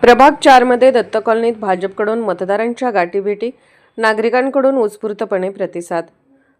प्रभाग 4 मध्ये दत्त कॉलनीत भाजपकडून मतदारांच्या गाठीभेटी, नागरिकांकडून उत्स्फूर्तपणे प्रतिसाद।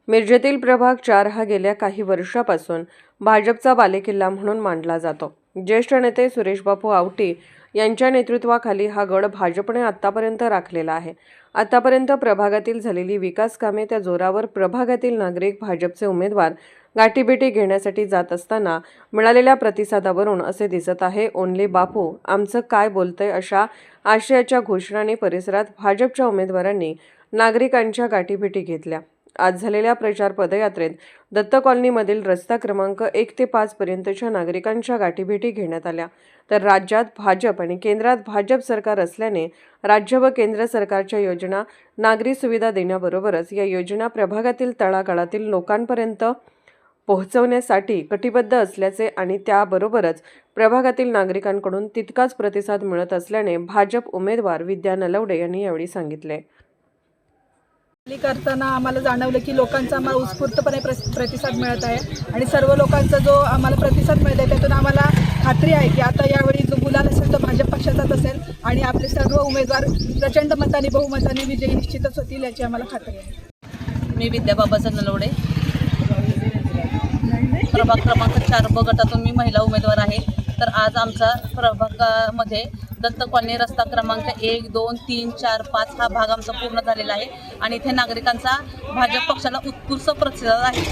मिरजेतील प्रभाग 4 हा गेल्या काही वर्षापासून भाजपचा बालेकिल्ला म्हणून मानला जातो। ज्येष्ठ नेते सुरेशबापू आवटी यांच्या नेतृत्वाखाली हा गड भाजपने आतापर्यंत राखलेला आहे। आतापर्यंत प्रभागातील झालेली विकास कामे त्या जोरावर प्रभागातील नागरिक भाजपचे उमेदवार गाठीभेटी घेण्यासाठी जात असताना मिळालेल्या प्रतिसादावरून असे दिसत आहे। ओनली बापू आमचं काय बोलतंय अशा आशयाच्या घोषणाने परिसरात भाजपच्या उमेदवारांनी नागरिकांच्या गाठीभेटी घेतल्या। आज झालेल्या प्रचार पदयात्रेत दत्त कॉलनीमधील रस्ता क्रमांक 1 ते 5 पर्यंतच्या नागरिकांच्या गाठीभेटी घेण्यात आल्या। तर राज्यात भाजप आणि केंद्रात भाजप सरकार असल्याने राज्य व केंद्र सरकारच्या योजना नागरी सुविधा देण्याबरोबरच या योजना प्रभागातील तळागाळातील लोकांपर्यंत पोहोचवण्यासाठी कटिबद्ध असल्याचे आणि त्याबरोबरच प्रभागातील नागरिकांकडून तितकाच प्रतिसाद मिळत असल्याने भाजप उमेदवार विद्या नलवडे यांनी यावेळी सांगितले। करताना आम्हाला जाणवलं की लोकांचा आम्हाला उत्स्फूर्तपणे प्रतिसाद मिळत आहे आणि सर्व लोकांचा जो आम्हाला प्रतिसाद मिळत आहे त्यातून आम्हाला खात्री आहे की आता यावेळी जो गुलाल असेल तो भाजप पक्षाचाच असेल आणि आपले सर्व उमेदवार प्रचंड मताने बहुमताने विजयी निश्चितच होतील याची आम्हाला खात्री आहे। मी विद्या बाबासाहेब नलवडे, प्रभाग क्रमांक 4 ब गटातून मी महिला उमेदवार आहे। तर आज आमचा प्रभागामध्ये दत्त कॉलनी रस्ता क्रमांक 1, 2, 3, 4, 5 हा भाग आमचा पूर्ण झालेला आहे आणि इथे नागरिकांचा भाजप पक्षाला उत्कृष्ट प्रतिसाद आहे।